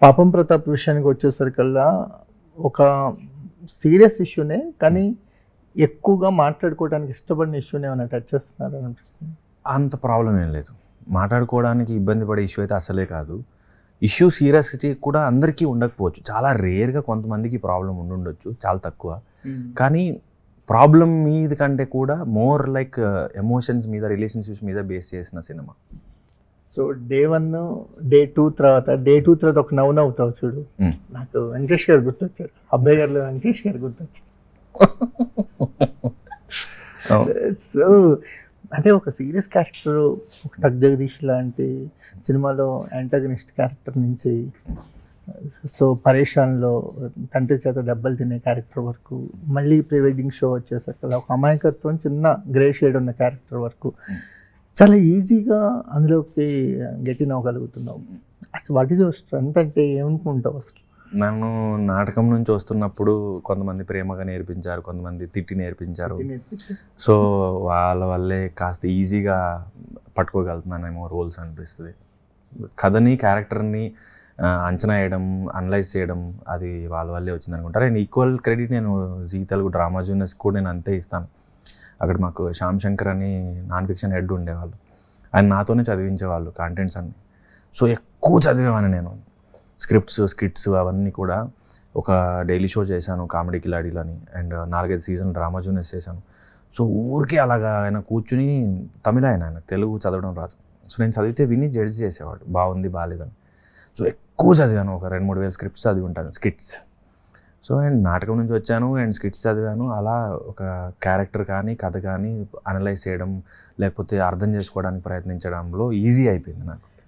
పాపం ప్రతాప్ విషయానికి వచ్చేసరికల్లా ఒక సీరియస్ ఇష్యూనే, కానీ ఎక్కువగా మాట్లాడుకోవడానికి ఇష్టపడిన ఇష్యూనే ఏమైనా టచ్ చేస్తున్నారు అనిపిస్తుంది. అంత ప్రాబ్లం ఏం లేదు, మాట్లాడుకోవడానికి ఇబ్బంది పడే ఇష్యూ అయితే అసలే కాదు. ఇష్యూ సీరియస్టీ కూడా అందరికీ ఉండకపోవచ్చు, చాలా రేర్గా కొంతమందికి ప్రాబ్లం ఉండుండొచ్చు, చాలా తక్కువ. కానీ ప్రాబ్లం మీద కంటే కూడా మోర్ లైక్ ఎమోషన్స్ మీద, రిలేషన్షిప్స్ మీద బేస్ చేసిన సినిమా. సో డే 1 డే 2 తర్వాత ఒక నవ్వుతావు చూడు, నాకు వెంకటేష్ గారు గుర్తొచ్చారు, అబ్బాయి గారిలో వెంకటేష్ గారు గుర్తొచ్చారు. సో అంటే ఒక సీరియస్ క్యారెక్టర్, ఒక టక్ జగదీష్ లాంటి సినిమాలో యాంటాగనిస్ట్ క్యారెక్టర్ నుంచి, సో పరేషాన్లో తండ్రి చేత దెబ్బలు తినే క్యారెక్టర్ వరకు, మళ్ళీ ప్రీ వెడ్డింగ్ షో వచ్చేసరికి ఒక అమాయకత్వం చిన్న గ్రే షేడ్ ఉన్న క్యారెక్టర్ వరకు చాలా ఈజీగా అందులోకి గెటిన్ అవ్వగలుగుతున్నావు. అసలు వాట్ ఈజ్ యువర్ స్ట్రెంగ్త్ అంటే ఏమనుకుంటావు అసలు? నన్ను నాటకం నుంచి వస్తున్నప్పుడు కొంతమంది ప్రేమగా నేర్పించారు, కొంతమంది తిట్టి నేర్పించారు. సో వాళ్ళ వల్లే కాస్త ఈజీగా పట్టుకోగలుగుతున్నానేమో రోల్స్ అనిపిస్తుంది. కథని, క్యారెక్టర్ని అంచనా వేయడం, అనలైజ్ చేయడం, అది వాళ్ళ వల్లే వచ్చింది అనుకుంటారు. అండ్ ఈక్వల్ క్రెడిట్ నేను జీ తెలుగు డ్రామా జూనియర్స్ కూడా నేను అంతే ఇస్తాను. అక్కడ మాకు శ్యామ్ శంకర్ అని నాన్ ఫిక్షన్ హెడ్ ఉండేవాళ్ళు, ఆయన నాతోనే చదివించేవాళ్ళు కంటెంట్స్ అన్నీ. సో ఎక్కువ చదివేవాడిని నేను, స్క్రిప్ట్స్, స్కిట్స్ అవన్నీ కూడా. ఒక డైలీ షో చేశాను, కామెడీ కిలాడీలు అని, అండ్ 4-5 సీజన్ డ్రామా జూనియర్స్ చేశాను. సో ఊరికే అలాగా ఆయన కూర్చుని, తమిళ ఆయన తెలుగు చదవడం రాదు, సో నేను చదివితే విని జడ్జ్ చేసేవాడు, బాగుంది బాగాలేదని. సో ఎక్కువ చదివాను, ఒక 2-3 వేల స్క్రిప్ట్స్ చదివి ఉంటాను, స్కిట్స్. సో అండ్ నాటకం నుంచి వచ్చాను అండ్ స్కిట్స్ చదివాను. అలా ఒక క్యారెక్టర్ కానీ కథ కానీ అనలైజ్ చేయడం, లేకపోతే అర్థం చేసుకోవడానికి ప్రయత్నించడంలో ఈజీ అయిపోయింది నాకు.